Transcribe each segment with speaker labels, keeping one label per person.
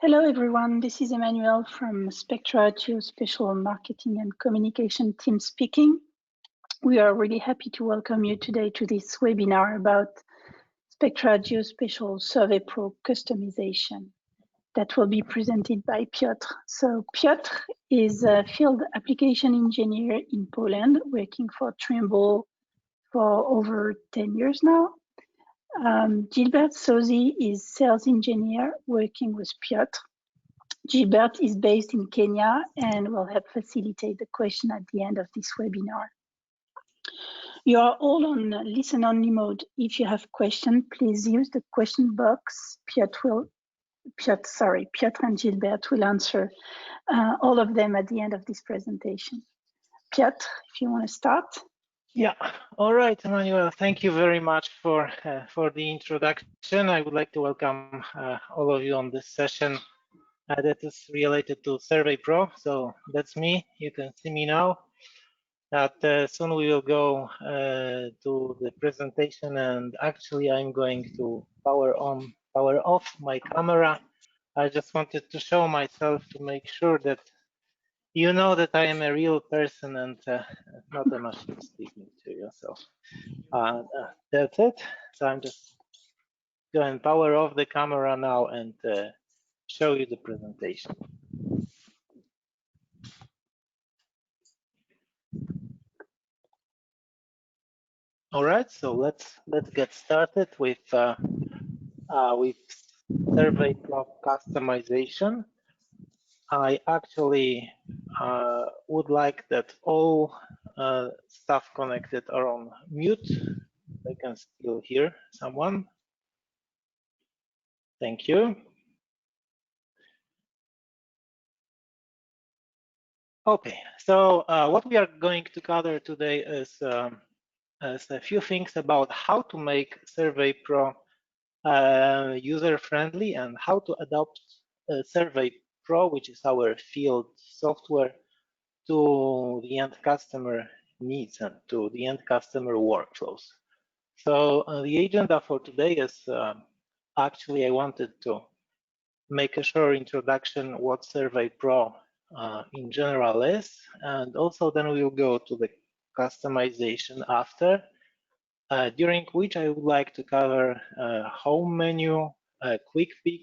Speaker 1: Hello, everyone. This is Emmanuel from Spectra Geospatial Marketing and Communication team speaking. We are really happy to welcome you today to this webinar about Spectra Geospatial Survey Pro customization that will be presented by Piotr. So Piotr is a field application engineer in Poland, working for Trimble for over 10 years now. Gilbert Sozi is sales engineer working with Piotr. Gilbert is based in Kenya and will help facilitate the question at the end of this webinar. You are all on listen-only mode. If you have questions, please use the question box. Piotr and Gilbert will answer all of them at the end of this presentation. Piotr, if you want to start.
Speaker 2: Yeah, all right, Emmanuel, thank you very much for the introduction. I would like to welcome all of you on this session that is related to Survey Pro. So that's me. You can see me now. Soon we will go to the presentation, and actually I'm going to power off my camera. I just wanted to show myself to make sure that you know that I am a real person and not a machine speaking to you. So that's it. So I'm just going to power off the camera now and show you the presentation. All right, so let's get started with Survey Pro customization. I actually would like that all stuff connected are on mute. I can still hear someone. Thank you. Okay, so what we are going to cover today is a few things about how to make Survey Pro user-friendly and how to adopt Survey Pro, which is our field software, to the end customer needs and to the end customer workflows. So the agenda for today is actually I wanted to make a short introduction what Survey Pro in general is, and also then we will go to the customization after, during which I would like to cover home menu, Quickfix,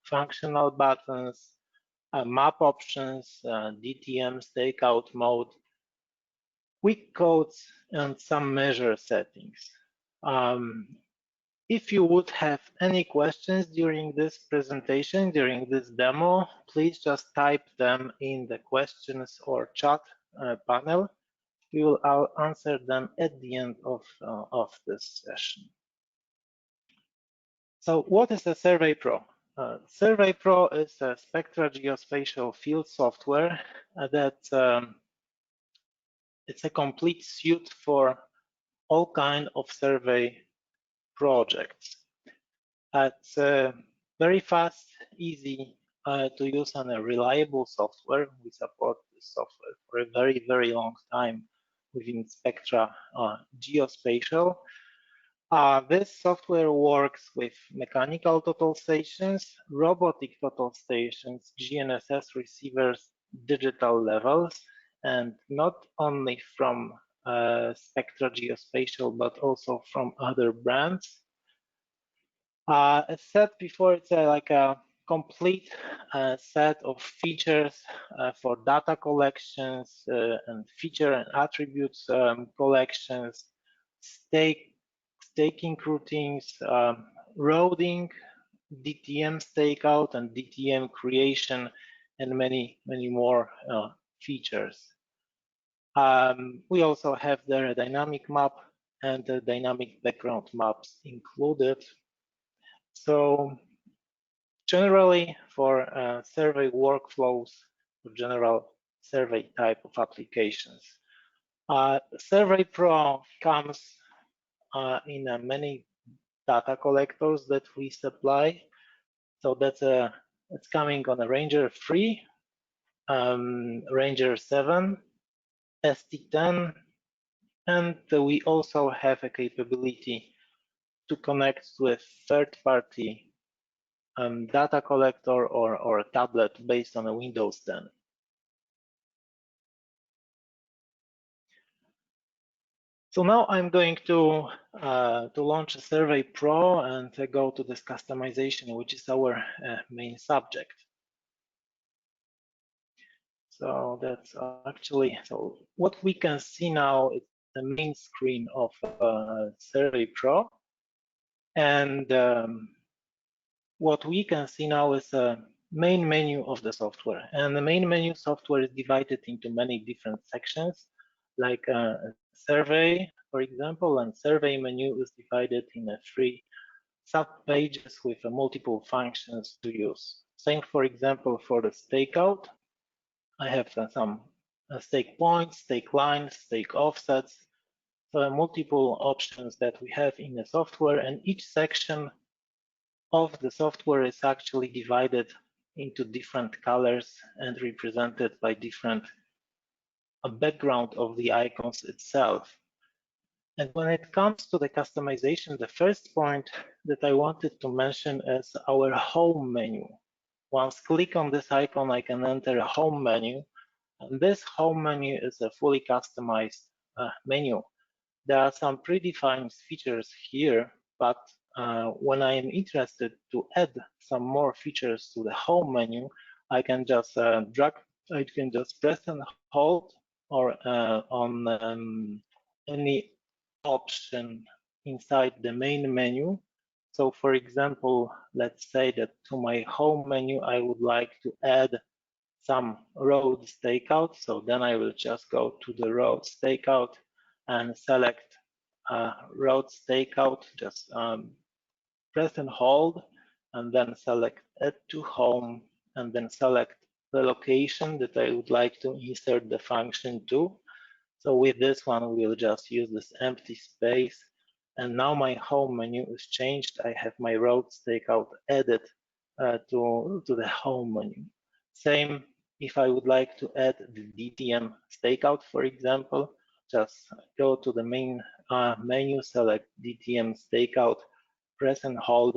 Speaker 2: functional buttons, map options, DTM stakeout mode, quick codes, and some measure settings. If you would have any questions during this presentation, during this demo, please just type them in the questions or chat panel. We will answer them at the end of this session. So what is a Survey Pro? Survey Pro is a Spectra Geospatial field software that it's a complete suite for all kinds of survey projects. It's very fast, easy to use, and a reliable software. We support this software for a very, very long time within Spectra Geospatial. This software works with mechanical total stations, robotic total stations, GNSS receivers, digital levels, and not only from Spectra Geospatial, but also from other brands. As said before, it's like a complete set of features for data collections and feature and attributes collections, staking routines, routing, DTM stakeout and DTM creation, and many, many more features. We also have the dynamic map and the dynamic background maps included. So generally for survey workflows, for general survey type of applications, Survey Pro comes in many data collectors that we supply. So that's it's coming on a Ranger 3, Ranger 7, ST10, and we also have a capability to connect with third-party data collector or a tablet based on a Windows 10. So now I'm going to launch a Survey Pro and go to this customization, which is our main subject. So that's actually, so what we can see now is the main screen of Survey Pro. And what we can see now is a main menu of the software. And the main menu software is divided into many different sections, like survey, for example, and survey menu is divided in 3 sub-pages with multiple functions to use. Same, for example, for the stakeout. I have some stake points, stake lines, stake offsets. So multiple options that we have in the software, and each section of the software is actually divided into different colors and represented by different background of the icons itself. And when it comes to the customization, the first point that I wanted to mention is our home menu. Once click on this icon, I can enter a home menu. And this home menu is a fully customized menu. There are some predefined features here, but when I am interested to add some more features to the home menu, I can just press and hold or on any option inside the main menu. So for example, let's say that to my home menu, I would like to add some road stakeout. So then I will just go to the road stakeout and select road stakeout, just press and hold, and then select add to home, and then select the location that I would like to insert the function to. So with this one, we'll just use this empty space. And now my home menu is changed. I have my road stakeout added to the home menu. Same if I would like to add the DTM stakeout, for example, just go to the main menu, select DTM stakeout, press and hold,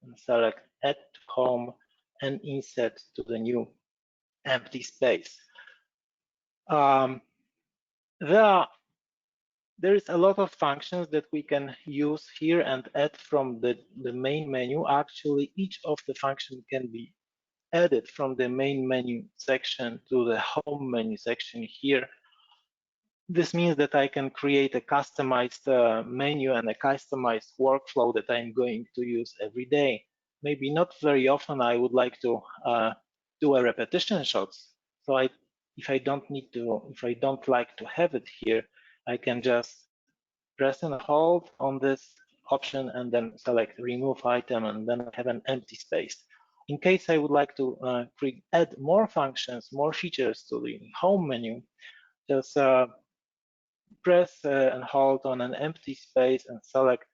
Speaker 2: and select add to home and insert to the new empty space. There is a lot of functions that we can use here and add from the main menu. Actually, each of the functions can be added from the main menu section to the home menu section here. This means that I can create a customized menu and a customized workflow that I'm going to use every day. Maybe not very often I would like to do a repetition shots. So if I don't like to have it here, I can just press and hold on this option and then select remove item, and then I have an empty space. In case I would like to add more functions, more features to the home menu, just press and hold on an empty space and select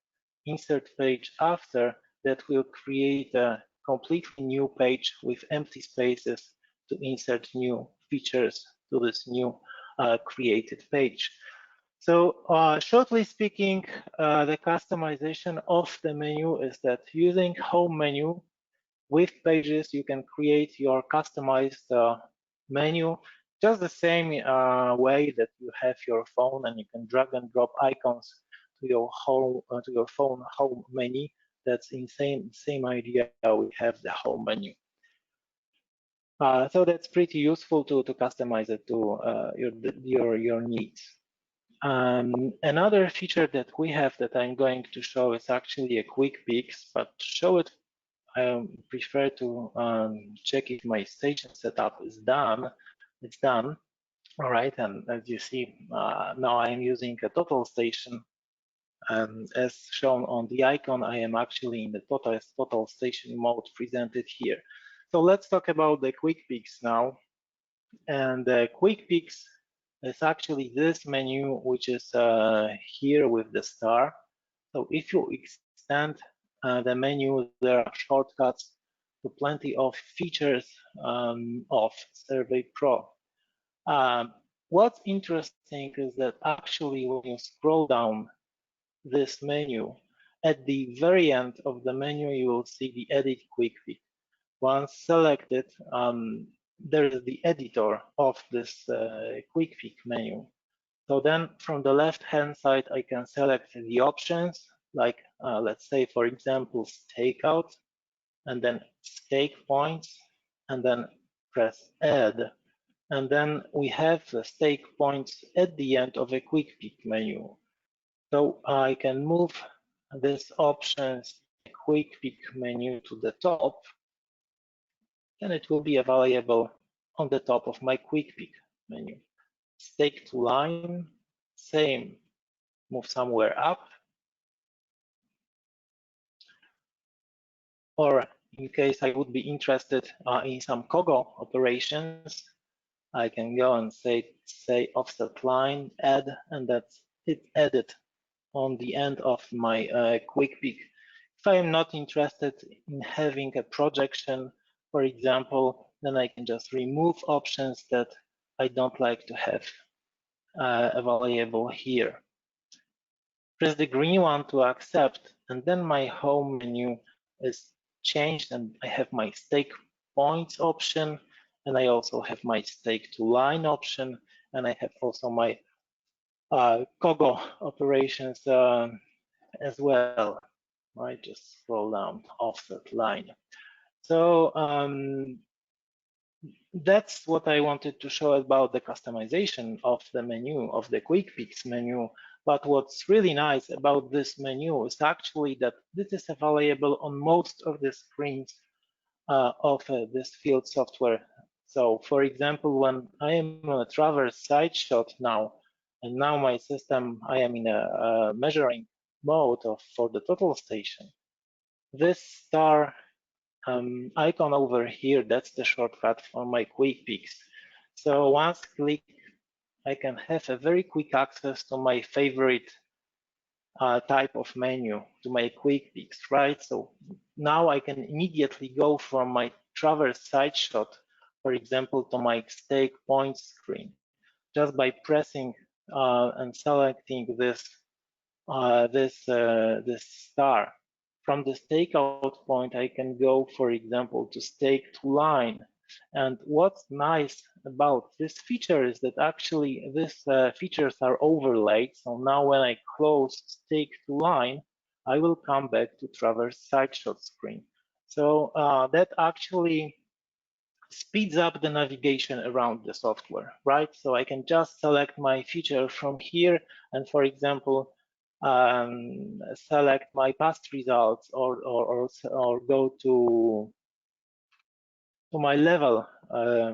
Speaker 2: insert page after. That will create a completely new page with empty spaces to insert new features to this new created page. So shortly speaking, the customization of the menu is that using home menu with pages, you can create your customized menu just the same way that you have your phone, and you can drag and drop icons to your phone home menu. That's in same idea. We have the home menu. So that's pretty useful to customize it to your needs. Another feature that we have that I'm going to show is actually a Quickfix, but to show it, I prefer to check if my station setup is done. It's done. All right, and as you see, now I'm using a total station. As shown on the icon, I am actually in the total station mode presented here. So let's talk about the Quickfix now. And the Quickfix is actually this menu, which is here with the star. So if you extend the menu, there are shortcuts to plenty of features of Survey Pro. What's interesting is that actually when you scroll down this menu, at the very end of the menu, you will see the Edit Quickfix. Once selected, there is the editor of this Quickfix menu. So then from the left-hand side, I can select the options, like let's say, for example, stakeout, and then stake points, and then press Add. And then we have the stake points at the end of a Quickfix menu. So I can move this options Quickfix menu to the top, and it will be available on the top of my Quickfix menu. Stake to line, same, move somewhere up. Or in case I would be interested in some COGO operations, I can go and say offset line, add, and that's it added on the end of my Quickfix. If I am not interested in having a projection, for example, then I can just remove options that I don't like to have available here. Press the green one to accept, and then my home menu is changed, and I have my stake points option, and I also have my stake to line option, and I have also my COGO operations as well. I just scroll down, offset line. So that's what I wanted to show about the customization of the menu, of the Quickfix menu. But what's really nice about this menu is actually that this is available on most of the screens of this field software. So for example, when I am on a traverse side shot now, and now my system, I am in a measuring mode for the total station, this star icon over here, that's the shortcut for my Quickfix. So once click, I can have a very quick access to my favorite type of menu, to my Quickfix, right? So now I can immediately go from my traverse side shot, for example, to my stake point screen, just by pressing and selecting this star. From the stakeout point, I can go, for example, to stake to line. And what's nice about this feature is that actually these features are overlaid. So now when I close stake to line, I will come back to traverse side shot screen. So that actually speeds up the navigation around the software, right? So I can just select my feature from here, and for example, select my past results, or go to my level,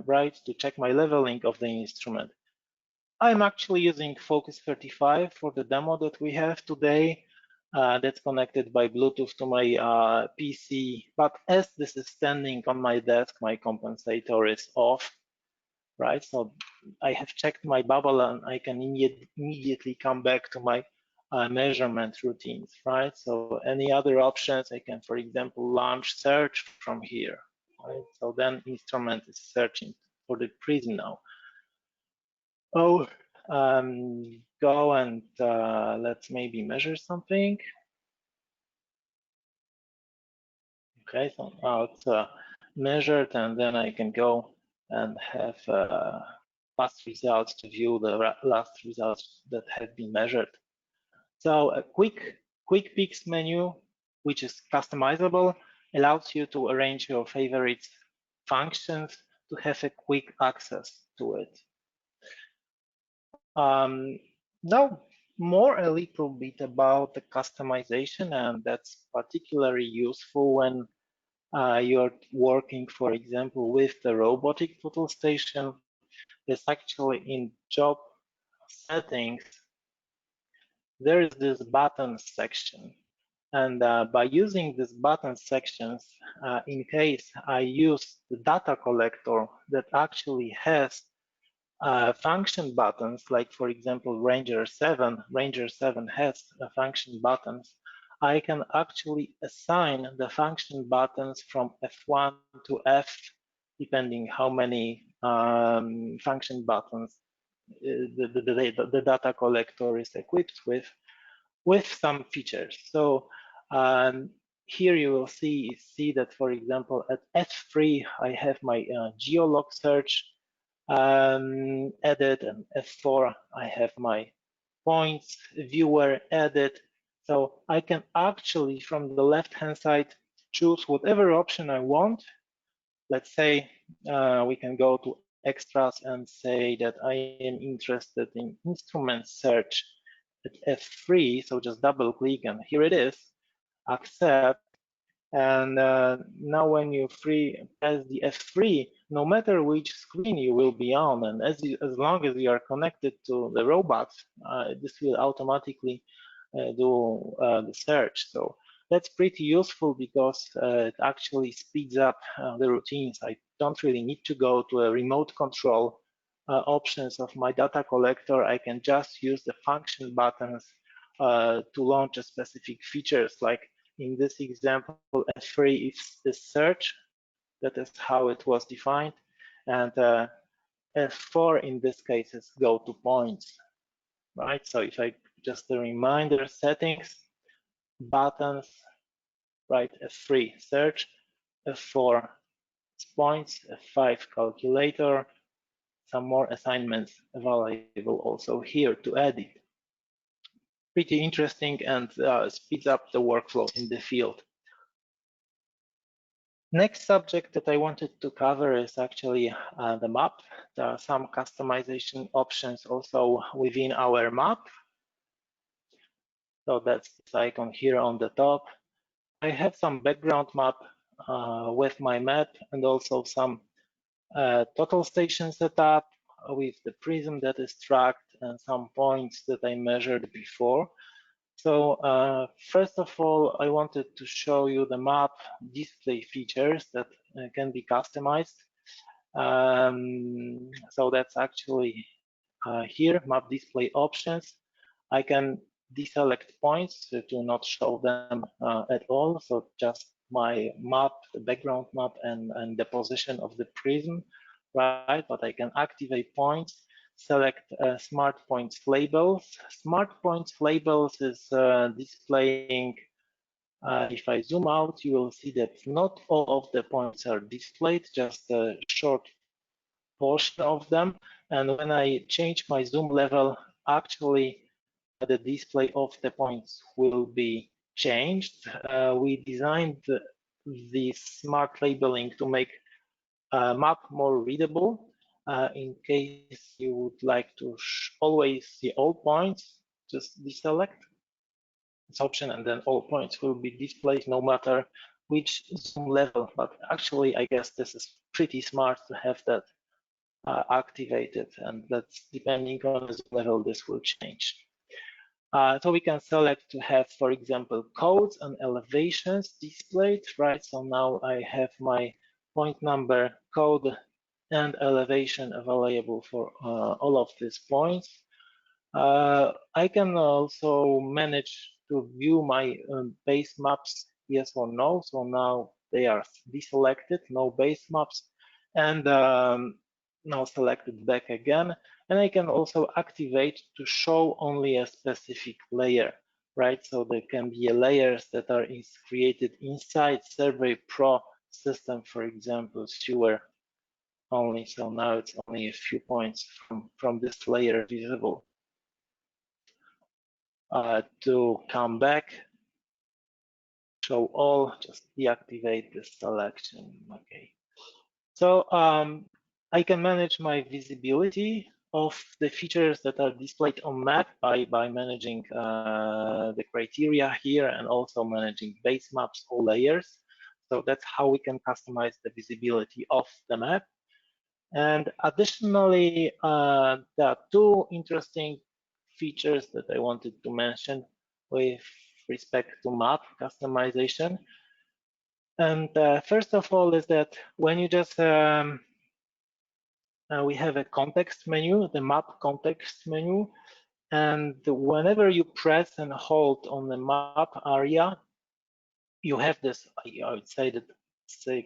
Speaker 2: right, to check my leveling of the instrument. I'm actually using Focus 35 for the demo that we have today. That's connected by Bluetooth to my PC. But as this is standing on my desk, my compensator is off, right? So I have checked my bubble, and I can immediately come back to my measurement routines, right? So any other options, I can, for example, launch search from here, right? So then instrument is searching for the prism now. Oh, go and let's maybe measure something. Okay, so now it's measured, and then I can go and have past results to view the last results that have been measured. So a Quickfix menu, which is customizable, allows you to arrange your favorite functions to have a quick access to it. Now, more a little bit about the customization, and that's particularly useful when you're working, for example, with the robotic total station. Is actually in job settings, there is this buttons section. And by using these button sections, in case I use the data collector that actually has function buttons, like for example, Ranger 7 has function buttons, I can actually assign the function buttons from F1 to F, depending how many function buttons the data collector is equipped with some features. So Here you will see that, for example, at F3, I have my geolog search added, and F4, I have my points viewer added. So I can actually, from the left-hand side, choose whatever option I want. Let's say we can go to extras and say that I am interested in instrument search at F3. So just double click, and here it is, accept. And now when you press the F3, no matter which screen you will be on, and as long as you are connected to the robot, this will automatically do the search. So that's pretty useful because it actually speeds up the routines. I don't really need to go to a remote control options of my data collector. I can just use the function buttons to launch a specific features. Like in this example, F3 is the search. That is how it was defined. And F4 in this case is go to points, right? So if I just a reminder, settings, buttons, right? F3 search, F4 points, F5 calculator, some more assignments available also here to edit. Pretty interesting, and speeds up the workflow in the field. Next subject that I wanted to cover is actually the map. There are some customization options also within our map. So that's this icon here on the top. I have some background map with my map, and also some total station setup with the prism that is tracked and some points that I measured before. So first of all, I wanted to show you the map display features that can be customized. So that's actually here, map display options. I can deselect points to not show them at all. So just my map, the background map, and the position of the prism, right? But I can activate points, select smart points labels. Smart points labels is displaying, if I zoom out, you will see that not all of the points are displayed, just a short portion of them. And when I change my zoom level, actually the display of the points will be changed. We designed this smart labeling to make map more readable. In case you would like to always see all points, just deselect this option, and then all points will be displayed no matter which zoom level. But actually, I guess this is pretty smart to have that activated, and that's depending on the zoom level, this will change. So we can select to have, for example, codes and elevations displayed, right? So now I have my point number, code, and elevation available for all of these points. I can also manage to view my base maps, yes or no. So now they are deselected, no base maps, and now selected back again. And I can also activate to show only a specific layer, right? So there can be layers that are created inside Survey Pro system, for example, sewer only. So now it's only a few points from this layer visible. To come back, show all, just deactivate this selection. Okay. So I can manage my visibility of the features that are displayed on map by managing the criteria here, and also managing base maps or layers. So that's how we can customize the visibility of the map. And additionally, there are two interesting features that I wanted to mention with respect to map customization. And first of all is that when you just we have a context menu, the map context menu, and whenever you press and hold on the map area, you have this, I would say that,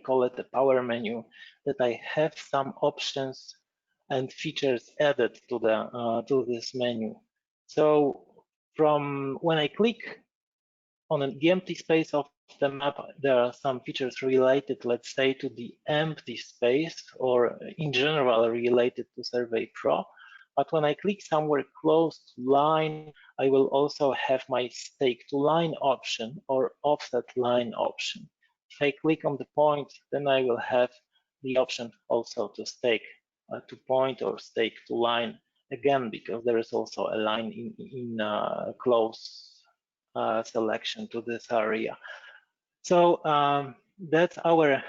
Speaker 2: call it the power menu, that I have some options and features added to this menu. So from when I click on the empty space of the map, there are some features related, let's say, to the empty space, or in general related to Survey Pro. But when I click somewhere close to line, I will also have my stake to line option or offset line option. If I click on the point, then I will have the option also to stake to point or stake to line again, because there is also a line in close selection to this area. So that's our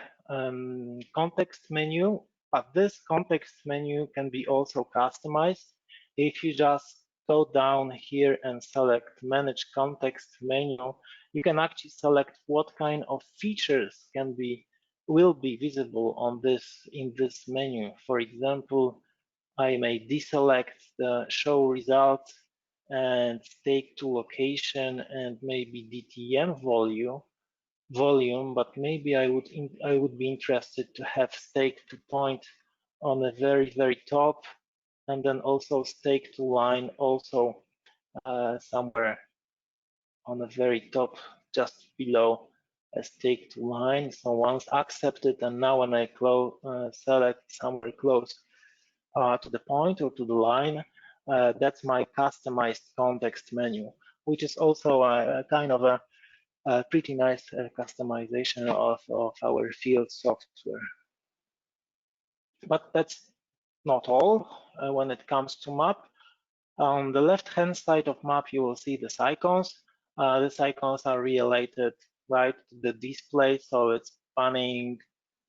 Speaker 2: context menu, but this context menu can be also customized. If you just go down here and select Manage Context Menu, you can actually select what kind of features will be visible on in this menu. For example, I may deselect the Show Results and stake to location and maybe DTM volume, but maybe I would be interested to have stake to point on the very top, and then also stake to line also somewhere on the very top, just below a stake to line. So once accepted, and now when I select somewhere close to the point or to the line, that's my customized context menu, which is also a kind of a pretty nice customization of our field software. But that's not all when it comes to map. On the left-hand side of map, you will see these icons. These icons are related right to the display, so it's panning,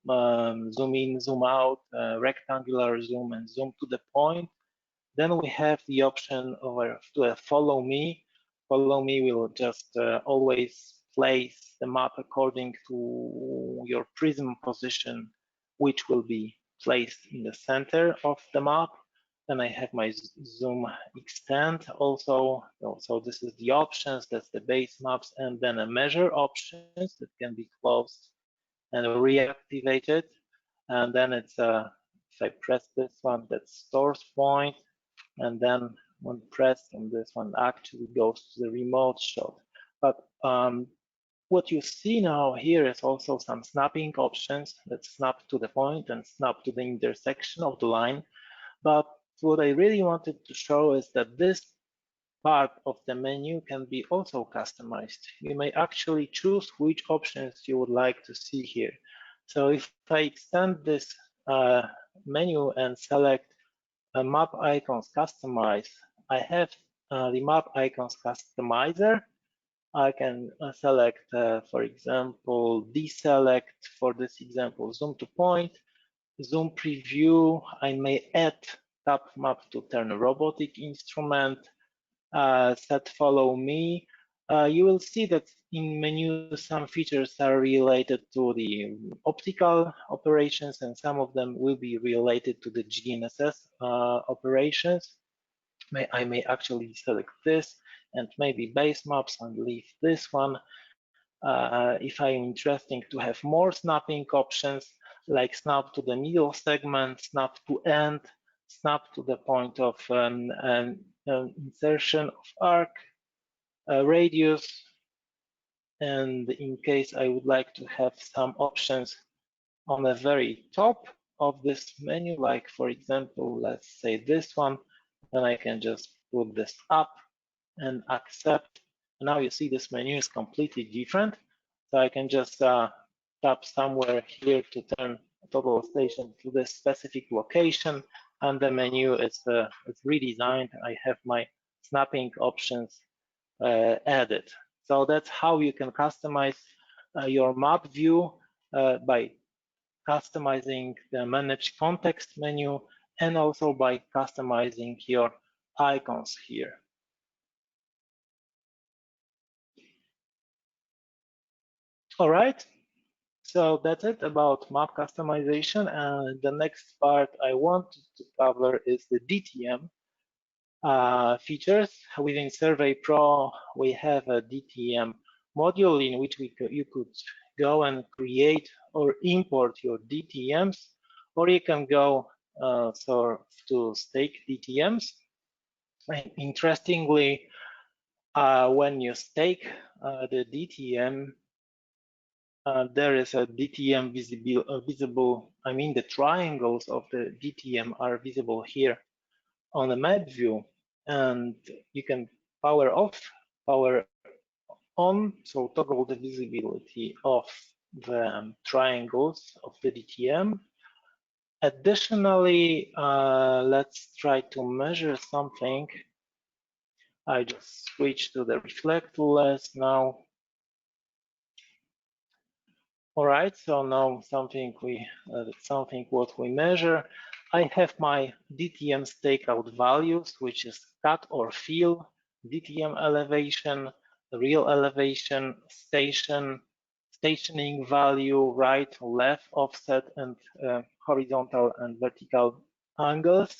Speaker 2: zoom in, zoom out, rectangular zoom, and zoom to the point. Then we have the option to follow me. Follow me will just always place the map according to your prism position, which will be placed in the center of the map. Then I have my zoom extend also. So this is the options, that's the base maps, and then a measure options that can be closed and reactivated. And then it's if I press this one, that's source point. And then when pressed on this one, actually goes to the remote shot. But what you see now here is also some snapping options that snap to the point and snap to the intersection of the line. But what I really wanted to show is that this part of the menu can be also customized. You may actually choose which options you would like to see here. So if I extend this menu and select map icons customize, I have the map icons customizer. I can select, for example, deselect, for this example, zoom to point, zoom preview. I may add tap map to turn robotic instrument, set follow me. You will see that in menu some features are related to the optical operations, and some of them will be related to the GNSS operations. I may actually select this and maybe base maps and leave this one. If I'm interested to have more snapping options, like snap to the middle segment, snap to end, snap to the point of insertion of arc, radius, and in case I would like to have some options on the very top of this menu, like for example, let's say this one, then I can just put this up and accept. Now you see this menu is completely different. So I can just tap somewhere here to turn total station to this specific location, and the menu is redesigned. I have my snapping options added. So that's how you can customize your map view by customizing the manage context menu, and also by customizing your icons here. All right, so that's it about map customization. And the next part I want to cover is the DTM features. Within Survey Pro, we have a DTM module in which you could go and create or import your DTMs, or you can go to stake DTMs. And interestingly, when you stake the DTM, there is a DTM visible. I mean, the triangles of the DTM are visible here on the map view, and you can power off, power on, so toggle the visibility of the triangles of the DTM. Additionally, let's try to measure something. I just switch to the reflect lens now. All right, so now something what we measure. I have my DTM stakeout values, which is cut or fill, DTM elevation, real elevation, stationing value, right, left, offset, and horizontal and vertical angles.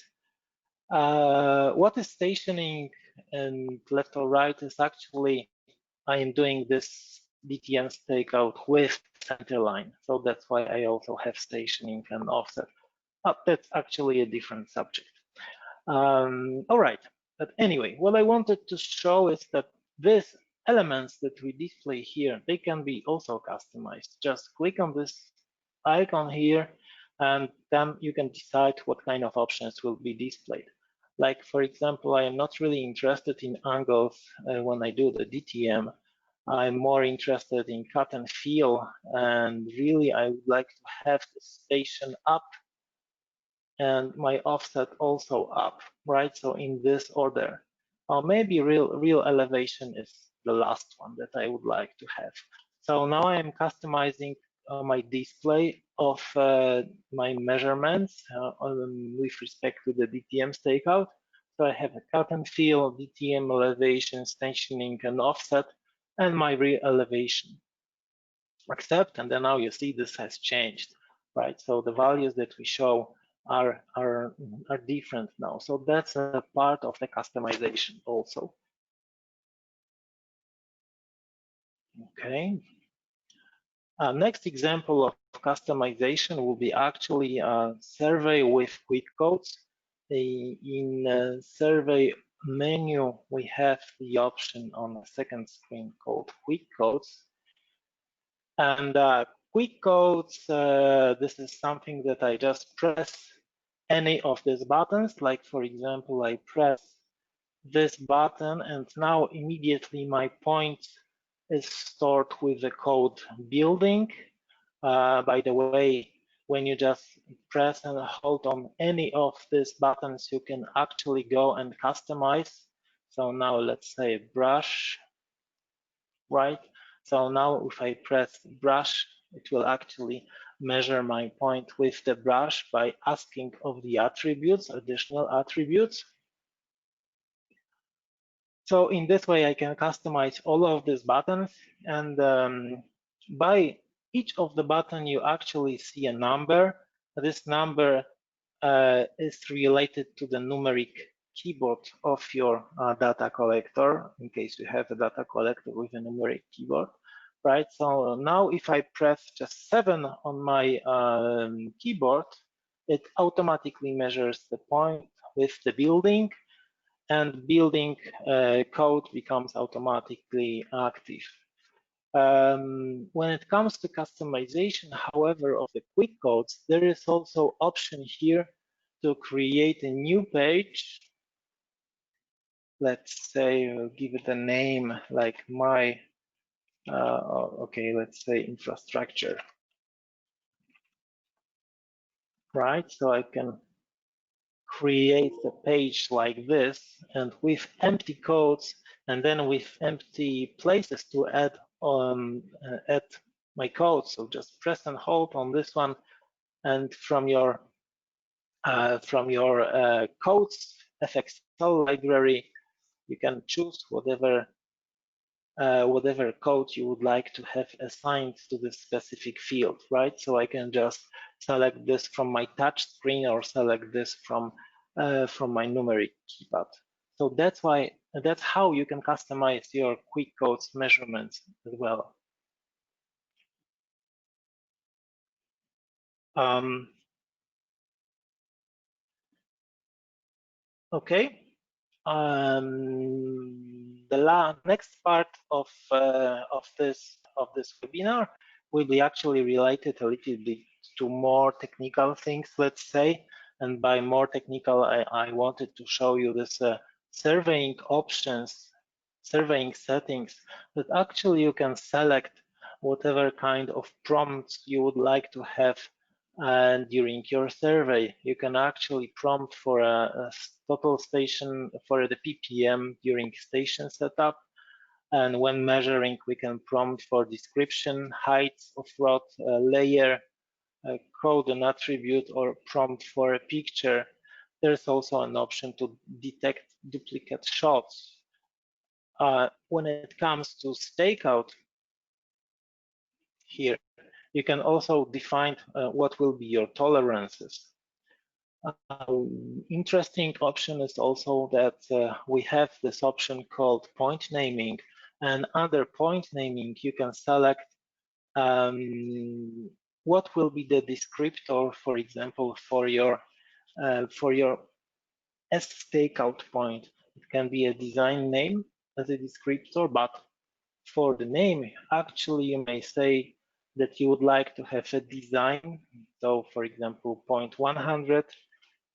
Speaker 2: What is stationing and left or right is actually, I am doing this DTM stakeout with center line. So that's why I also have stationing and offset. But that's actually a different subject. All right, but anyway, what I wanted to show is that these elements that we display here, they can be also customized. Just click on this icon here, and then you can decide what kind of options will be displayed. Like, for example, I am not really interested in angles when I do the DTM. I'm more interested in cut and fill, and really I would like to have the station up and my offset also up, right? So in this order. Or maybe real elevation is the last one that I would like to have. So now I am customizing my display of my measurements with respect to the DTM stakeout. So I have a cut and fill, DTM elevation, stationing, and offset, and my real elevation. Accept, and then now you see this has changed, right? So the values that we show are different now. So that's a part of the customization also. Okay. Next example of customization will be actually a survey with quick codes. In survey menu, we have the option on the second screen called quick codes. And quick codes, this is something that I just press any of these buttons. Like, for example, I press this button and now immediately my point is stored with the code building. By the way, when you just press and hold on any of these buttons, you can actually go and customize. So now let's say brush, right? So now if I press brush, it will actually measure my point with the brush by asking of the attributes, additional attributes. So in this way, I can customize all of these buttons, and by each of the button, you actually see a number. This number is related to the numeric keyboard of your data collector, in case you have a data collector with a numeric keyboard, right? So now if I press just 7 on my keyboard, it automatically measures the point with the building, and building code becomes automatically active. When it comes to customization, however, of the quick codes, there is also option here to create a new page. Let's say we'll give it a name like my, okay, let's say infrastructure, right? So I can create a page like this, and with empty codes, and then with empty places to add my code. So just press and hold on this one, and from your codes FXL library, you can choose whatever code you would like to have assigned to this specific field, right? So I can just select this from my touch screen or select this from my numeric keypad. So that's how you can customize your quick codes measurements as well. Okay. the next part of this webinar will be actually related a little bit to more technical things, let's say. And by more technical, I wanted to show you this surveying options, surveying settings that actually you can select whatever kind of prompts you would like to have. And during your survey, you can actually prompt for a total station, for the ppm during station setup. And when measuring, we can prompt for description, heights of rod, layer, code an attribute, or prompt for a picture. There's also an option to detect duplicate shots. When it comes to stakeout, here, you can also define what will be your tolerances. Interesting option is also that we have this option called point naming, and under point naming you can select what will be the descriptor, for example, for your S stakeout point. It can be a design name as a descriptor, but for the name, actually you may say that you would like to have a design. So for example, point 100,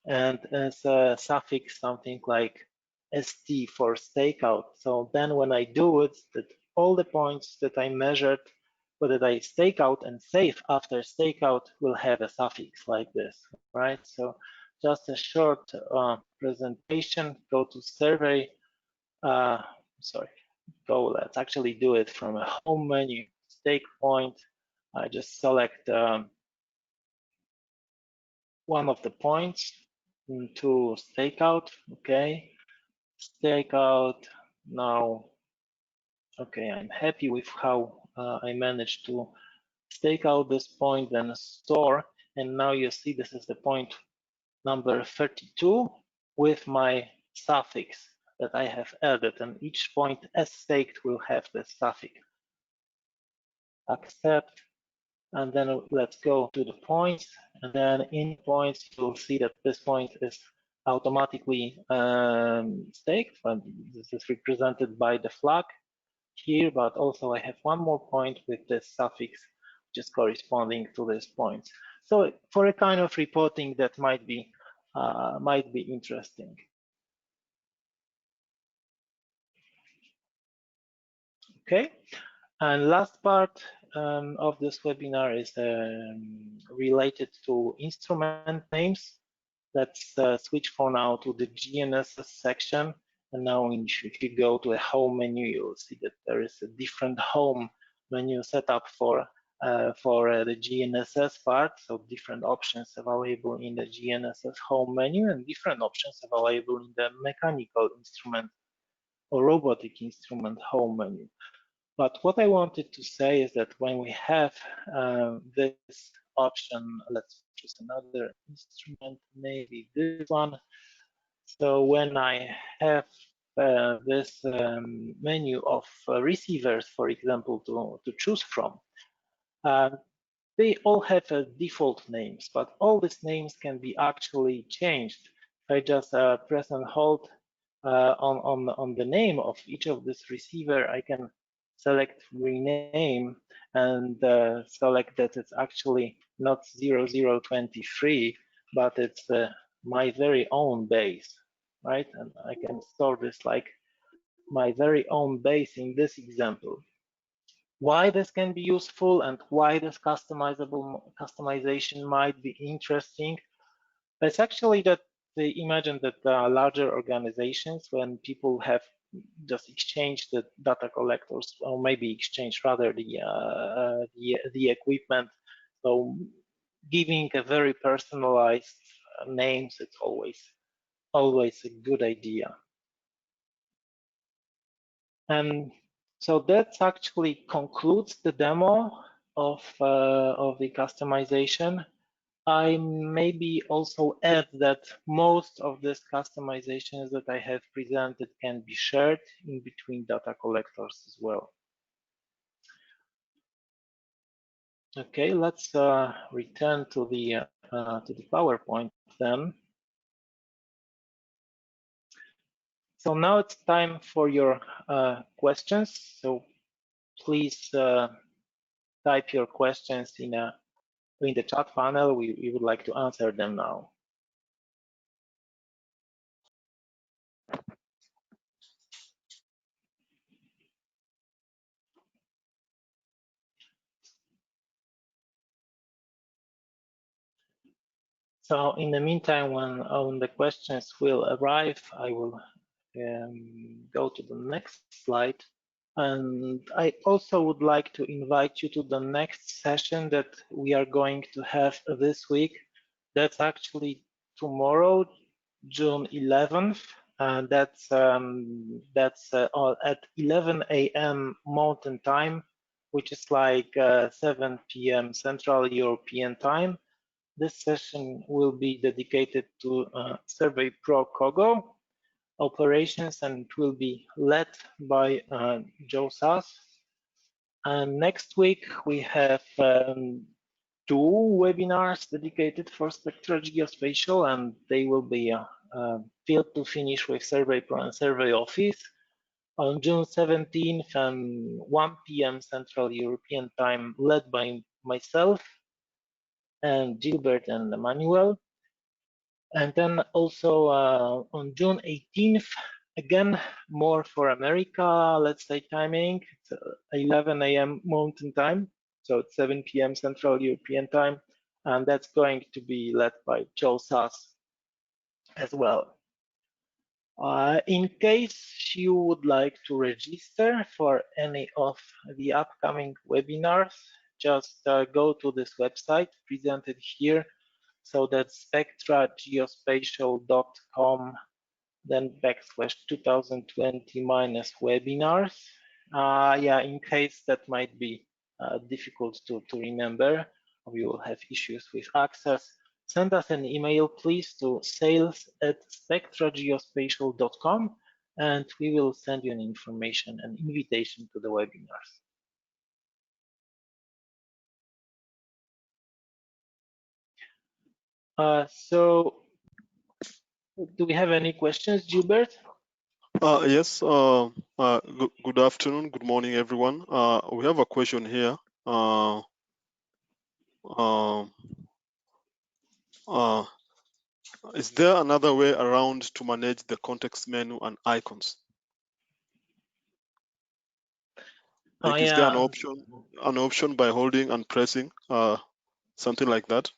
Speaker 2: and as a suffix something like st for stakeout. So then when I do it, that all the points that I measured, whether I stake out and save after stakeout, will have a suffix like this, right? So just a short presentation. Go to survey. Let's actually do it from a home menu. Stake point. I just select one of the points to stake out. Okay, stake out now. Okay, I'm happy with how I managed to stake out this point, then store, and now you see this is the point number 32 with my suffix that I have added, and each point as staked will have the suffix. Accept, and then let's go to the points, and then in points you'll see that this point is automatically staked, and this is represented by the flag here, but also I have one more point with this suffix which is corresponding to this point. So for a kind of reporting that might be interesting. Okay, and last part of this webinar is related to instrument names. Let's switch for now to the GNSS section. And now if you go to a home menu, you'll see that there is a different home menu set up for the GNSS part. So different options available in the GNSS home menu and different options available in the mechanical instrument or robotic instrument home menu. But what I wanted to say is that when we have this option, let's choose another instrument, maybe this one. So when I have this menu of receivers, for example, to choose from, they all have default names, but all these names can be actually changed. If I just press and hold on the name of each of this receiver, I can select rename and select that it's actually not 0023, but it's my very own base, right? And I can store this like my very own base in this example. Why this can be useful and why this customization might be interesting, it's actually that they imagine that larger organizations, when people have just exchanged the data collectors, or maybe exchange rather the equipment, so giving a very personalized names, it's always a good idea. And so that actually concludes the demo of the customization. I maybe also add that most of these customizations that I have presented can be shared in between data collectors as well. Okay, let's return to the PowerPoint then. So now it's time for your questions. So please type your questions in the chat panel. We would like to answer them now. So in the meantime, when the questions will arrive, I will go to the next slide. And I also would like to invite you to the next session that we are going to have this week. That's actually tomorrow, June 11th. And that's at 11 a.m. Mountain Time, which is like 7 p.m. Central European Time. This session will be dedicated to Survey Pro Kogo operations, and it will be led by Joe Sass. And next week we have 2 webinars dedicated for Spectra Geospatial, and they will be field to finish with Survey Pro and Survey Office on June 17th and 1 p.m. Central European Time, led by myself and Gilbert and Emmanuel. And then also on June 18th, again, more for America, let's say timing, it's 11 a.m. Mountain Time, so it's 7 p.m. Central European Time, and that's going to be led by Joe Sass as well. In case you would like to register for any of the upcoming webinars, just go to this website presented here. So that's spectrageospatial.com, then /2020 -webinars. Yeah, in case that might be difficult to remember, or you will have issues with access, send us an email, please, to sales@spectrageospatial.com, and we will send you an invitation to the webinars. So do we have any questions, Gilbert?
Speaker 3: Yes. Good afternoon. Good morning, everyone. We have a question here. Is there another way around to manage the context menu and icons? Like, is there an option by holding and pressing, something like that?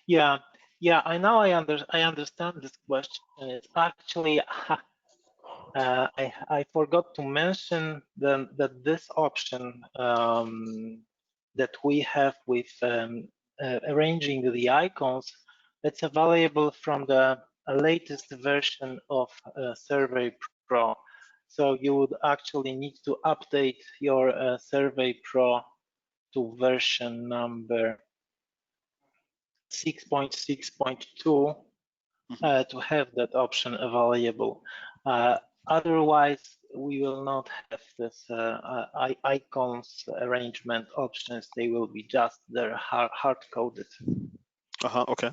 Speaker 2: Yeah, I understand this question. It's actually I forgot to mention that this option that we have with arranging the icons, it's available from the latest version of Survey Pro. So you would actually need to update your Survey Pro to version number 6.6.2 to have that option available. Otherwise, we will not have this icons arrangement options. They will be just there hard-coded.
Speaker 3: Okay.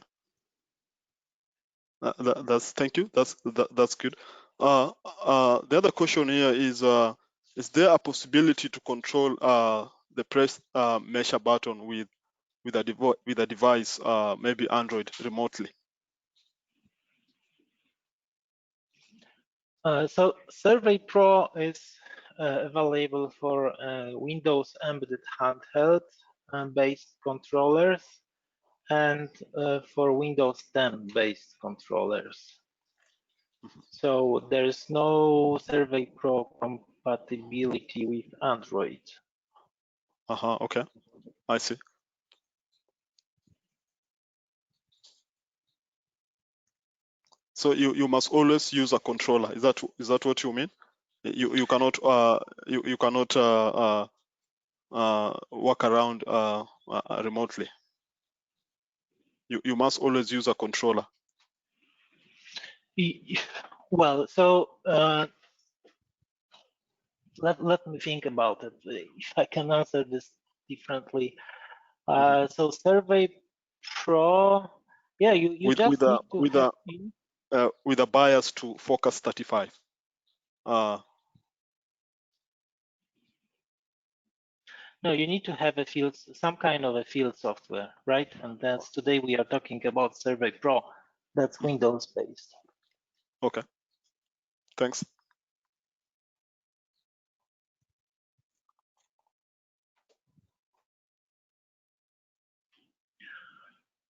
Speaker 3: Thank you. That's good. The other question here is there a possibility to control the press measure button with a device, maybe Android, remotely?
Speaker 2: So Survey Pro is available for Windows embedded handheld based controllers and for Windows 10 based controllers. So there is no Survey Pro compatibility with Android.
Speaker 3: Okay, I see. So you must always use a controller. Is that what you mean? You cannot work around remotely. You must always use a controller.
Speaker 2: Well, so let me think about it. If I can answer this differently. So Survey Pro, yeah, you just need to have.
Speaker 3: with a bias to focus 35.
Speaker 2: No, you need to have a field, some kind of a field software, right? And that's today we are talking about Survey Pro. That's Windows based.
Speaker 3: Okay. Thanks.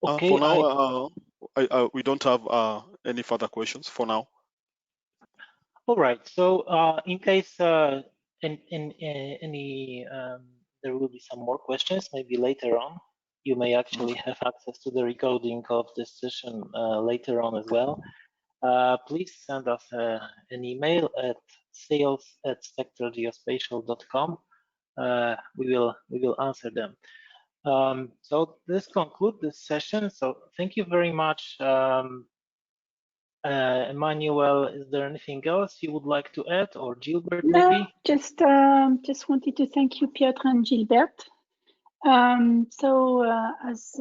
Speaker 2: Okay.
Speaker 3: For now, we don't have any further questions for now.
Speaker 2: All right. So in case there will be some more questions, maybe later on, you may actually have access to the recording of this session later on as well. Please send us an email at sales@spectrageospatial.com. We will answer them. So this concludes this session. So thank you very much. Emmanuel, is there anything else you would like to add, or Gilbert maybe?
Speaker 1: No, just wanted to thank you, Piotr and Gilbert. As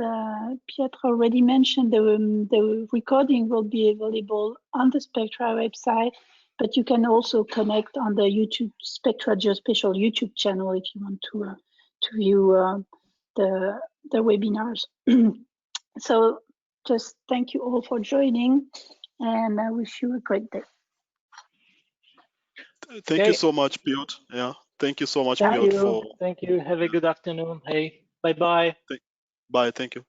Speaker 1: Piotr already mentioned, the recording will be available on the Spectra website, but you can also connect on the YouTube Spectra Geospatial YouTube channel if you want to view the webinars. So just thank you all for joining, and I wish you a great day.
Speaker 3: Thank you so much, Piotr. Yeah, thank you so much,
Speaker 2: Thank
Speaker 3: Piotr.
Speaker 2: you. Thank you. Have a good afternoon. Hey, bye-bye.
Speaker 3: Bye. Thank you.